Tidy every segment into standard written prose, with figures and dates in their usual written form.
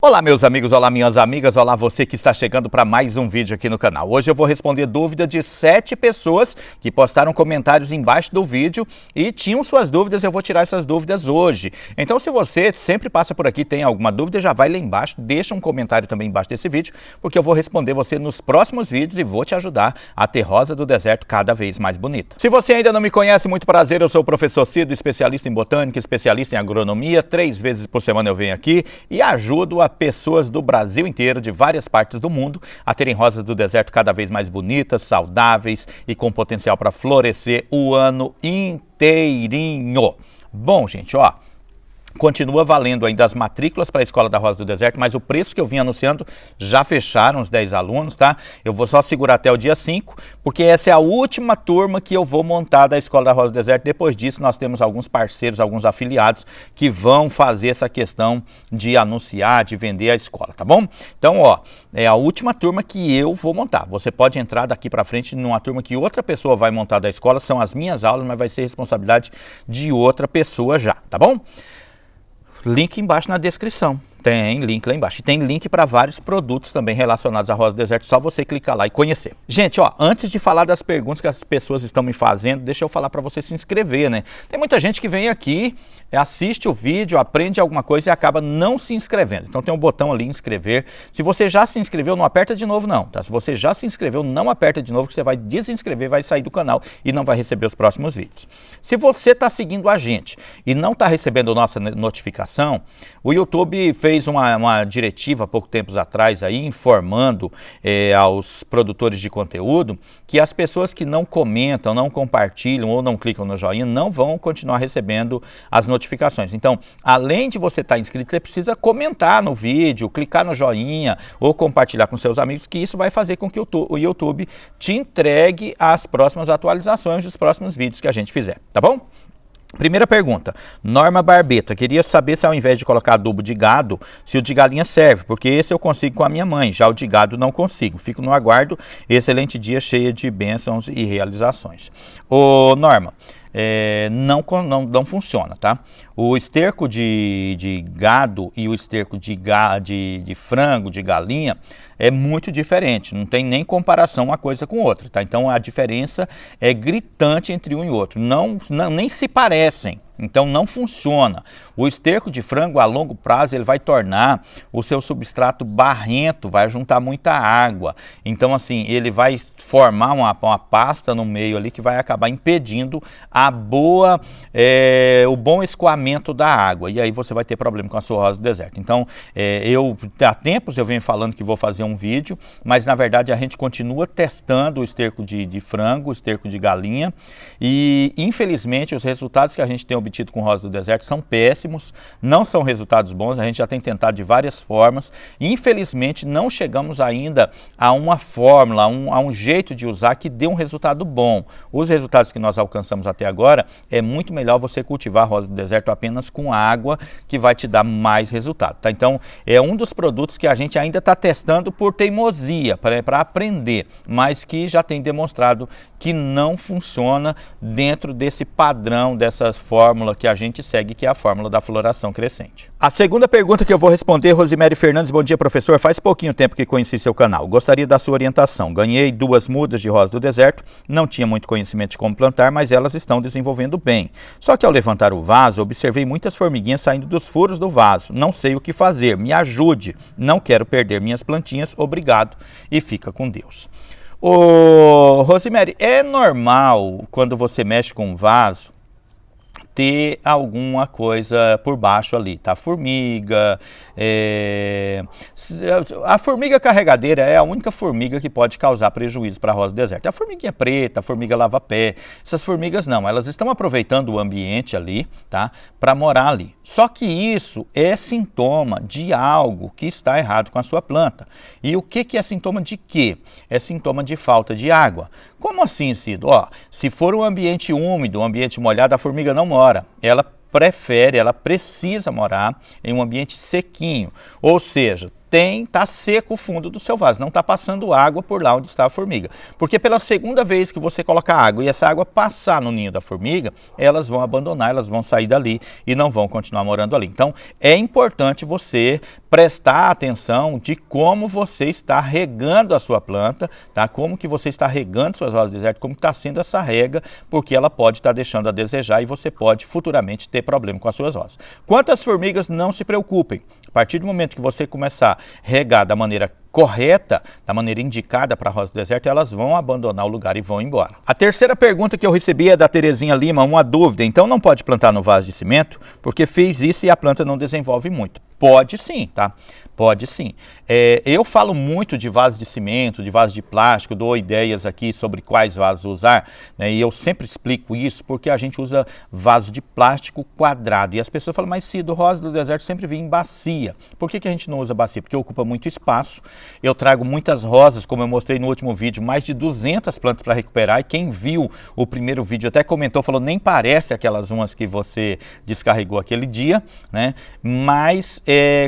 Olá meus amigos, olá minhas amigas, olá você que está chegando para mais um vídeo aqui no canal. Hoje eu vou responder dúvida de 7 pessoas que postaram comentários embaixo do vídeo e tinham suas dúvidas. Eu vou tirar essas dúvidas hoje. Então se você sempre passa por aqui, tem alguma dúvida, já vai lá embaixo, deixa um comentário também embaixo desse vídeo, porque eu vou responder você nos próximos vídeos e vou te ajudar a ter rosa do deserto cada vez mais bonita. Se você ainda não me conhece, muito prazer, eu sou o professor Cido, especialista em botânica, especialista em agronomia. 3 vezes por semana eu venho aqui e ajudo a pessoas do Brasil inteiro, de várias partes do mundo, a terem rosas do deserto cada vez mais bonitas, saudáveis e com potencial para florescer o ano inteirinho. Bom, gente, ó, continua valendo ainda as matrículas para a Escola da Rosa do Deserto, mas o preço que eu vim anunciando já fecharam os 10 alunos, tá? Eu vou só segurar até o dia 5, porque essa é a última turma que eu vou montar da Escola da Rosa do Deserto. Depois disso, nós temos alguns parceiros, alguns afiliados que vão fazer essa questão de anunciar, de vender a escola, tá bom? Então, ó, é a última turma que eu vou montar. Você pode entrar daqui para frente numa turma que outra pessoa vai montar da escola, são as minhas aulas, mas vai ser responsabilidade de outra pessoa já, tá bom? Link embaixo na descrição, tem link lá embaixo. E tem link para vários produtos também relacionados à Rosa do Deserto, só você clicar lá e conhecer. Gente, ó, antes de falar das perguntas que as pessoas estão me fazendo, deixa eu falar para você se inscrever, né? Tem muita gente que vem aqui, assiste o vídeo, aprende alguma coisa e acaba não se inscrevendo. Então tem um botão ali, inscrever. Se você já se inscreveu, não aperta de novo não, tá? Se você já se inscreveu, não aperta de novo, que você vai desinscrever, vai sair do canal e não vai receber os próximos vídeos. Se você está seguindo a gente e não está recebendo nossa notificação, o YouTube fez uma diretiva há pouco tempo atrás aí, informando aos produtores de conteúdo que as pessoas que não comentam, não compartilham ou não clicam no joinha não vão continuar recebendo as notificações. Então, além de você estar inscrito, você precisa comentar no vídeo, clicar no joinha ou compartilhar com seus amigos, que isso vai fazer com que o YouTube te entregue as próximas atualizações dos próximos vídeos que a gente fizer, tá bom? Primeira pergunta, Norma Barbeta, queria saber se ao invés de colocar adubo de gado, se o de galinha serve, porque esse eu consigo com a minha mãe, já o de gado não consigo. Fico no aguardo, excelente dia cheio de bênçãos e realizações. Ô Norma, não funciona, tá? O esterco de gado e o esterco de frango, de galinha, é muito diferente, não tem nem comparação uma coisa com outra, tá? Então a diferença é gritante entre um e outro, nem se parecem. Então não funciona. O esterco de frango a longo prazo ele vai tornar o seu substrato barrento, vai juntar muita água. Então assim, ele vai formar uma pasta no meio ali que vai acabar impedindo o bom escoamento da água. E aí você vai ter problema com a sua rosa do deserto. Então há tempos eu venho falando que vou fazer um vídeo, mas na verdade a gente continua testando o esterco de frango, o esterco de galinha e infelizmente os resultados que a gente tem obtido com rosa do deserto são péssimos, não são resultados bons, a gente já tem tentado de várias formas, infelizmente não chegamos ainda a uma fórmula, a um jeito de usar que dê um resultado bom. Os resultados que nós alcançamos até agora, é muito melhor você cultivar a rosa do deserto apenas com água, que vai te dar mais resultado, tá? Então é um dos produtos que a gente ainda está testando por teimosia, para aprender, mas que já tem demonstrado que não funciona dentro desse padrão, dessa fórmula que a gente segue, que é a fórmula da floração crescente. A segunda pergunta que eu vou responder, Rosemary Fernandes, bom dia professor, faz pouquinho tempo que conheci seu canal, gostaria da sua orientação, ganhei 2 mudas de rosa do deserto, não tinha muito conhecimento de como plantar, mas elas estão desenvolvendo bem, só que ao levantar o vaso, observei muitas formiguinhas saindo dos furos do vaso, não sei o que fazer, me ajude, não quero perder minhas plantinhas, obrigado e fica com Deus. Ô Rosemary, é normal quando você mexe com um vaso ter alguma coisa por baixo ali, tá? Formiga, a formiga carregadeira é a única formiga que pode causar prejuízo para a rosa do deserto. A formiguinha preta, a formiga lava-pé, essas formigas não, elas estão aproveitando o ambiente ali, tá? Para morar ali. Só que isso é sintoma de algo que está errado com a sua planta. E o que é sintoma de quê? É sintoma de falta de água. Como assim, Cido? Ó, se for um ambiente úmido, um ambiente molhado, a formiga não mora. Ela precisa morar em um ambiente sequinho. Ou seja, tá seco o fundo do seu vaso, não está passando água por lá onde está a formiga. Porque pela segunda vez que você coloca água e essa água passar no ninho da formiga, elas vão abandonar, elas vão sair dali e não vão continuar morando ali. Então é importante você prestar atenção de como você está regando a sua planta, tá? Como que você está regando suas rosas do deserto, como está sendo essa rega, porque ela pode estar deixando a desejar e você pode futuramente ter problema com as suas rosas. Quanto às formigas, não se preocupem. A partir do momento que você começar a regar da maneira correta, da maneira indicada para a rosa do deserto, elas vão abandonar o lugar e vão embora. A terceira pergunta que eu recebi é da Terezinha Lima, uma dúvida. Então não pode plantar no vaso de cimento, porque fez isso e a planta não desenvolve muito. Pode sim, tá? Pode sim. Eu falo muito de vaso de cimento, de vaso de plástico, dou ideias aqui sobre quais vasos usar, né? E eu sempre explico isso porque a gente usa vaso de plástico quadrado. E as pessoas falam, mas Cido, rosa do deserto sempre vem em bacia. Por que a gente não usa bacia? Porque ocupa muito espaço. Eu trago muitas rosas, como eu mostrei no último vídeo, mais de 200 plantas para recuperar. E quem viu o primeiro vídeo até comentou, falou, nem parece aquelas umas que você descarregou aquele dia, né? Mas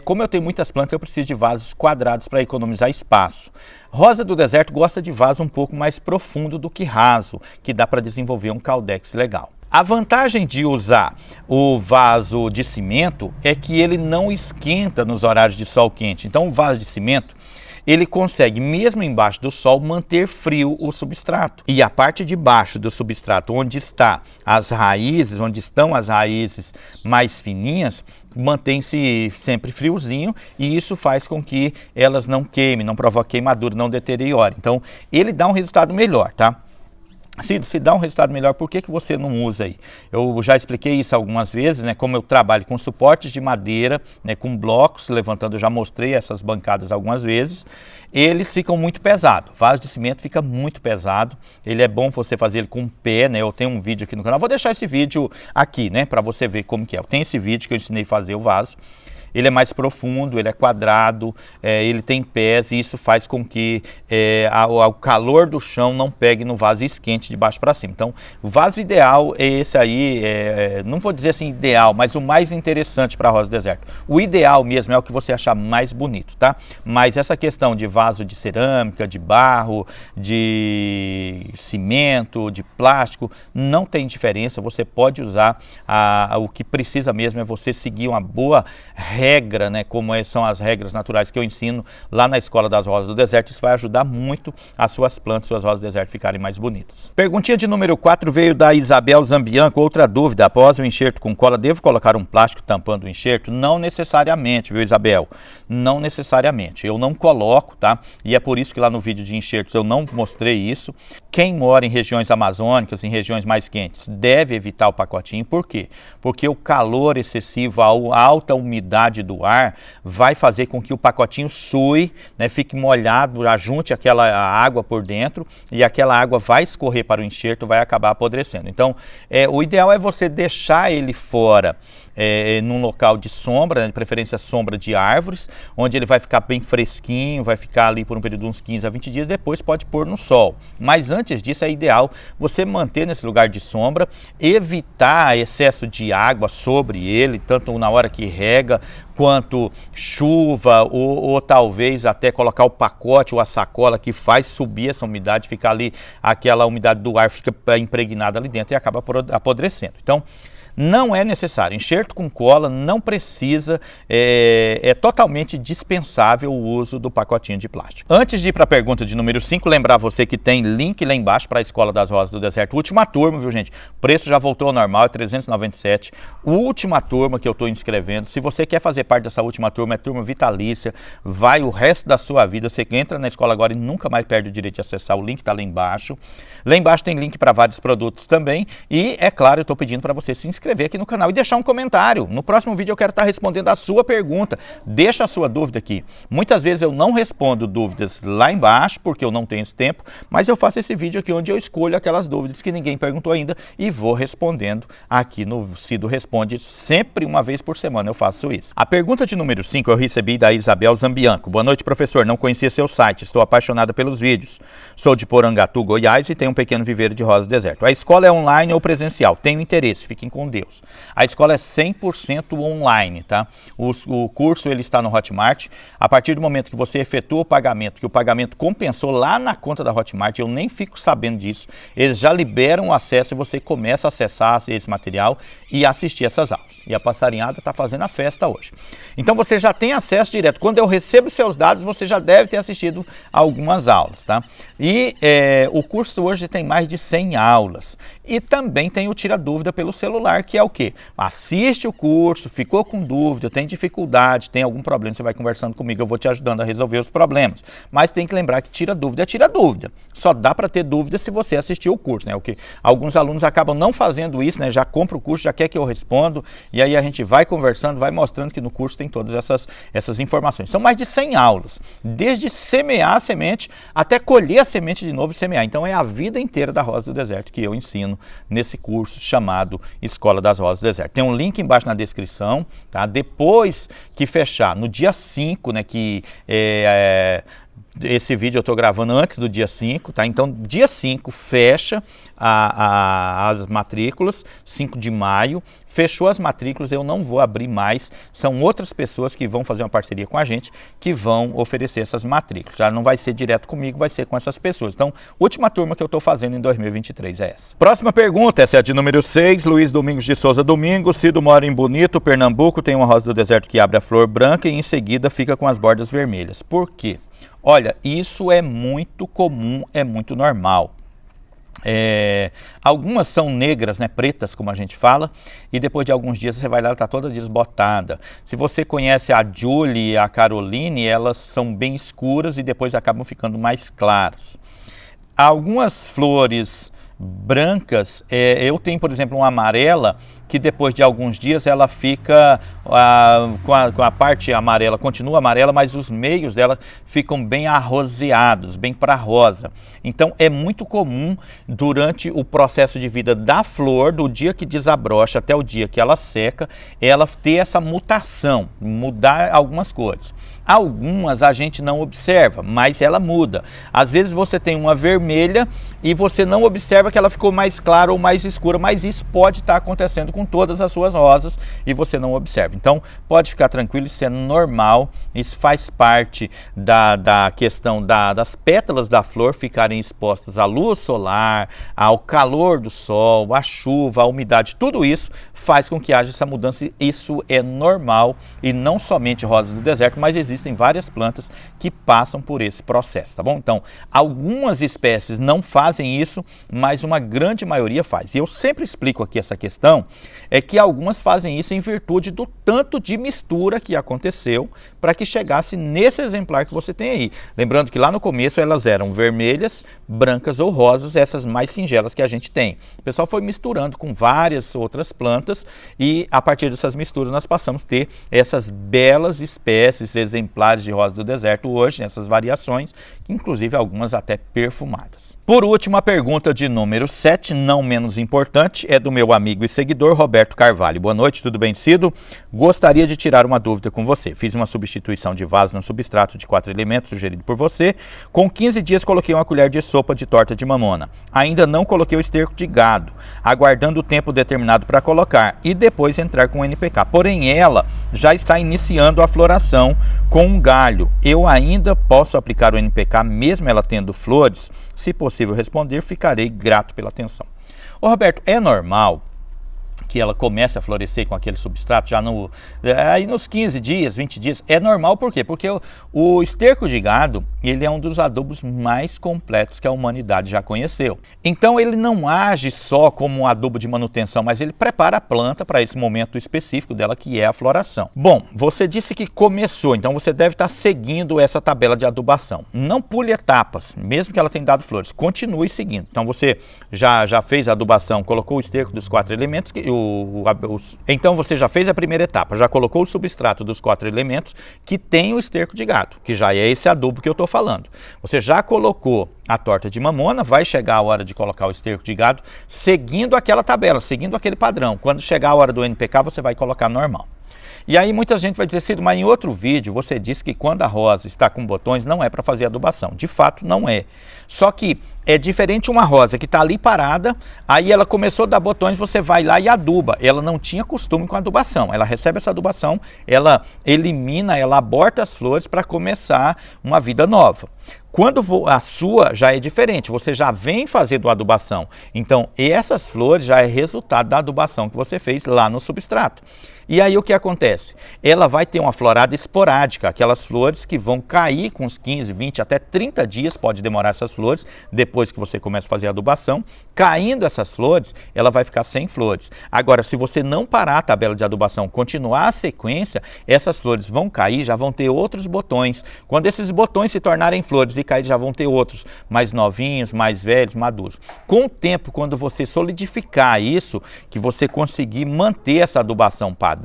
como eu tenho muitas plantas, eu preciso de vasos quadrados para economizar espaço. Rosa do deserto gosta de vaso um pouco mais profundo do que raso, que dá para desenvolver um caudex legal. A vantagem de usar o vaso de cimento é que ele não esquenta nos horários de sol quente. Então o vaso de cimento, ele consegue, mesmo embaixo do sol, manter frio o substrato. E a parte de baixo do substrato, onde está as raízes, onde estão as raízes mais fininhas, mantém-se sempre friozinho e isso faz com que elas não queimem, não provoquem queimadura, não deteriorem. Então, ele dá um resultado melhor, tá? Se dá um resultado melhor, por que você não usa aí? Eu já expliquei isso algumas vezes, né? Como eu trabalho com suportes de madeira, né? Com blocos levantando, eu já mostrei essas bancadas algumas vezes. Eles ficam muito pesados, vaso de cimento fica muito pesado, ele é bom você fazer ele com pé, né? Eu tenho um vídeo aqui no canal, vou deixar esse vídeo aqui, né? Para você ver como que é. Eu tenho esse vídeo que eu ensinei a fazer o vaso. Ele é mais profundo, ele é quadrado, ele tem pés e isso faz com que o calor do chão não pegue no vaso e esquente de baixo para cima. Então, o vaso ideal é esse aí, não vou dizer assim ideal, mas o mais interessante para a rosa do deserto. O ideal mesmo é o que você achar mais bonito, tá? Mas essa questão de vaso de cerâmica, de barro, de cimento, de plástico, não tem diferença. Você pode usar, o que precisa mesmo é você seguir uma boa regra, né, como são as regras naturais que eu ensino lá na Escola das Rosas do Deserto. Isso vai ajudar muito as suas plantas, suas rosas do deserto ficarem mais bonitas. Perguntinha de número 4 veio da Isabel Zambianco. Outra dúvida, após o enxerto com cola, devo colocar um plástico tampando o enxerto? Não necessariamente, viu, Isabel? Não necessariamente. Eu não coloco, tá? E é por isso que lá no vídeo de enxertos eu não mostrei isso. Quem mora em regiões amazônicas, em regiões mais quentes, deve evitar o pacotinho. Por quê? Porque o calor excessivo, a alta umidade do ar vai fazer com que o pacotinho sue, né, fique molhado, ajunte aquela água por dentro e aquela água vai escorrer para o enxerto, vai acabar apodrecendo. Então, o ideal é você deixar ele fora, num local de sombra, de preferência sombra de árvores, onde ele vai ficar bem fresquinho, vai ficar ali por um período de uns 15 a 20 dias, depois pode pôr no sol. Mas antes disso é ideal você manter nesse lugar de sombra, evitar excesso de água sobre ele, tanto na hora que rega, quanto chuva, ou talvez até colocar o pacote ou a sacola que faz subir essa umidade, ficar ali, aquela umidade do ar fica impregnada ali dentro e acaba apodrecendo. Então, não é necessário. Enxerto com cola não precisa, é totalmente dispensável o uso do pacotinho de plástico. Antes de ir para a pergunta de número 5, lembrar você que tem link lá embaixo para a Escola das Rosas do Deserto. Última turma, viu, gente? O preço já voltou ao normal, é 397. Última turma que eu estou inscrevendo. Se você quer fazer parte dessa última turma, é turma vitalícia, vai o resto da sua vida. Você entra na escola agora e nunca mais perde o direito de acessar. O link está lá embaixo. Lá embaixo tem link para vários produtos também. E, é claro, eu estou pedindo para você se inscrever aqui no canal e deixar um comentário. No próximo vídeo eu quero estar respondendo a sua pergunta. Deixa a sua dúvida aqui. Muitas vezes eu não respondo dúvidas lá embaixo, porque eu não tenho esse tempo, mas eu faço esse vídeo aqui onde eu escolho aquelas dúvidas que ninguém perguntou ainda e vou respondendo aqui no Cido Responde, sempre uma vez por semana eu faço isso. A pergunta de número 5 eu recebi da Isabel Zambianco. Boa noite, professor. Não conhecia seu site. Estou apaixonada pelos vídeos. Sou de Porangatu, Goiás e tenho um pequeno viveiro de rosas do deserto. A escola é online ou presencial? Tenho interesse. Fiquem com Deus. Deus. A escola é 100% online, tá? O curso ele está no Hotmart. A partir do momento que você efetua o pagamento, que o pagamento compensou lá na conta da Hotmart, eu nem fico sabendo disso, eles já liberam o acesso e você começa a acessar esse material e assistir essas aulas. E a passarinhada está fazendo a festa hoje. Então você já tem acesso direto. Quando eu recebo seus dados, você já deve ter assistido algumas aulas, tá? E o curso hoje tem mais de 100 aulas. E também tem o Tira Dúvida pelo celular, que é o quê? Assiste o curso, ficou com dúvida, tem dificuldade, tem algum problema, você vai conversando comigo, eu vou te ajudando a resolver os problemas. Mas tem que lembrar que tira dúvida é tira dúvida. Só dá para ter dúvida se você assistir o curso, né? O que alguns alunos acabam não fazendo isso, né? Já compra o curso, já quer que eu respondo, e aí a gente vai conversando, vai mostrando que no curso tem todas essas informações. São mais de 100 aulas, desde semear a semente até colher a semente de novo e semear. Então é a vida inteira da Rosa do Deserto que eu ensino nesse curso chamado Escola das Rosas do Deserto. Tem um link embaixo na descrição, tá? Depois que fechar, no dia 5, né, que esse vídeo eu estou gravando antes do dia 5, tá? Então, dia 5 fecha as matrículas, 5 de maio, fechou as matrículas, eu não vou abrir mais, são outras pessoas que vão fazer uma parceria com a gente, que vão oferecer essas matrículas. Já não vai ser direto comigo, vai ser com essas pessoas. Então, última turma que eu estou fazendo em 2023 é essa. Próxima pergunta, essa é a de número 6, Luiz Domingos de Souza Domingos. Cido mora em Bonito, Pernambuco, tem uma rosa do deserto que abre a flor branca e em seguida fica com as bordas vermelhas. Por quê? Olha, isso é muito comum, é muito normal. Algumas são negras, né, pretas, como a gente fala, e depois de alguns dias você vai lá, ela está toda desbotada. Se você conhece a Julie e a Caroline, elas são bem escuras e depois acabam ficando mais claras. Algumas flores brancas, eu tenho, por exemplo, uma amarela, que depois de alguns dias ela fica com a parte amarela, continua amarela, mas os meios dela ficam bem arroseados, bem para rosa. Então é muito comum durante o processo de vida da flor, do dia que desabrocha até o dia que ela seca, ela ter essa mutação, mudar algumas cores. Algumas a gente não observa, mas ela muda. Às vezes você tem uma vermelha e você não observa que ela ficou mais clara ou mais escura, mas isso pode estar acontecendo com todas as suas rosas e você não observa. Então pode ficar tranquilo, isso é normal, isso faz parte da questão das pétalas da flor ficarem expostas à luz solar, ao calor do sol, à chuva, à umidade, tudo isso faz com que haja essa mudança. Isso é normal e não somente rosas do deserto, mas existem várias plantas que passam por esse processo, tá bom? Então, algumas espécies não fazem isso, mas uma grande maioria faz. E eu sempre explico aqui essa questão, é que algumas fazem isso em virtude do tanto de mistura que aconteceu para que chegasse nesse exemplar que você tem aí. Lembrando que lá no começo elas eram vermelhas, brancas ou rosas, essas mais singelas que a gente tem. O pessoal foi misturando com várias outras plantas e a partir dessas misturas nós passamos a ter essas belas espécies, exemplares de rosa do deserto hoje, essas variações, inclusive algumas até perfumadas. Por último, a pergunta de número 7, não menos importante, é do meu amigo e seguidor Roberto Carvalho. Boa noite, tudo bem, Cido? Gostaria de tirar uma dúvida com você. Fiz uma substituição de vaso no substrato de 4 elementos sugerido por você. Com 15 dias coloquei uma colher de sopa de torta de mamona. Ainda não coloquei o esterco de gado, aguardando o tempo determinado para colocar e depois entrar com o NPK. Porém, ela já está iniciando a floração com um galho. Eu ainda posso aplicar o NPK mesmo ela tendo flores? Se possível responder, ficarei grato pela atenção. Ô Roberto, é normal que ela comece a florescer com aquele substrato já aí nos 15 dias, 20 dias, é normal. Por quê? Porque o esterco de gado, ele é um dos adubos mais completos que a humanidade já conheceu. Então ele não age só como um adubo de manutenção, mas ele prepara a planta para esse momento específico dela, que é a floração. Bom, você disse que começou, então você deve estar seguindo essa tabela de adubação. Não pule etapas, mesmo que ela tenha dado flores, continue seguindo. Então você já fez a adubação, colocou o esterco dos 4 elementos, então você já fez a primeira etapa, já colocou o substrato dos 4 elementos que tem o esterco de gado, que já é esse adubo que eu estou falando. Você já colocou a torta de mamona, vai chegar a hora de colocar o esterco de gado, seguindo aquela tabela, seguindo aquele padrão. Quando chegar a hora do NPK, você vai colocar normal. E aí muita gente vai dizer, Ciro, mas em outro vídeo você disse que quando a rosa está com botões não é para fazer adubação. De fato não é. Só que é diferente uma rosa que está ali parada, aí ela começou a dar botões, você vai lá e aduba. Ela não tinha costume com a adubação. Ela recebe essa adubação, ela elimina, ela aborta as flores para começar uma vida nova. Quando a sua já é diferente, você já vem fazendo adubação. Então, essas flores já é resultado da adubação que você fez lá no substrato. E aí o que acontece? Ela vai ter uma florada esporádica, aquelas flores que vão cair com uns 15, 20, até 30 dias, pode demorar essas flores, depois que você começa a fazer a adubação. Caindo essas flores, ela vai ficar sem flores. Agora, se você não parar a tabela de adubação, continuar a sequência, essas flores vão cair, já vão ter outros botões. Quando esses botões se tornarem flores e cair, já vão ter outros, mais novinhos, mais velhos, maduros. Com o tempo, quando você solidificar isso, que você conseguir manter essa adubação padrão,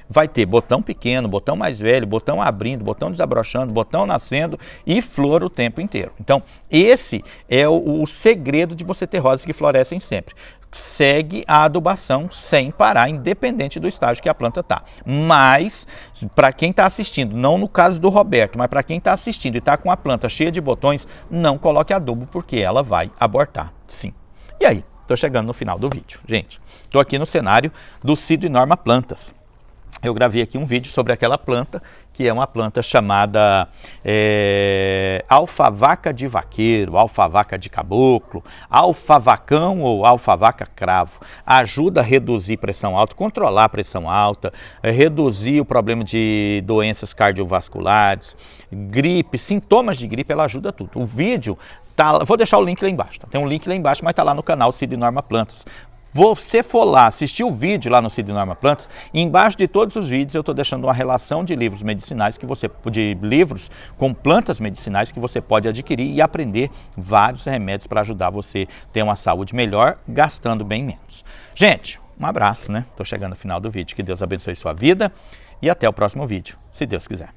vai ter botão pequeno, botão mais velho, botão abrindo, botão desabrochando, botão nascendo e flor o tempo inteiro. Então, esse é o segredo de você ter rosas que florescem sempre. Segue a adubação sem parar, independente do estágio que a planta está. Mas, para quem está assistindo, não no caso do Roberto, mas para quem está assistindo e está com a planta cheia de botões, não coloque adubo, porque ela vai abortar, sim. E aí, estou chegando no final do vídeo. Gente, estou aqui no cenário do Cido e Norma Plantas. Eu gravei aqui um vídeo sobre aquela planta, que é uma planta chamada alfavaca de vaqueiro, alfavaca de caboclo, alfavacão ou alfavaca cravo. Ajuda a reduzir pressão alta, controlar a pressão alta, reduzir o problema de doenças cardiovasculares, gripe, sintomas de gripe, ela ajuda tudo. O vídeo, vou deixar o link lá embaixo, tá? Tem um link lá embaixo, mas está lá no canal Cido e Norma Plantas. Você for lá assistir o vídeo lá no Cido e Norma Plantas, embaixo de todos os vídeos eu estou deixando uma relação de livros medicinais, de livros com plantas medicinais que você pode adquirir e aprender vários remédios para ajudar você a ter uma saúde melhor, gastando bem menos. Gente, um abraço, né? Estou chegando no final do vídeo. Que Deus abençoe sua vida e até o próximo vídeo, se Deus quiser.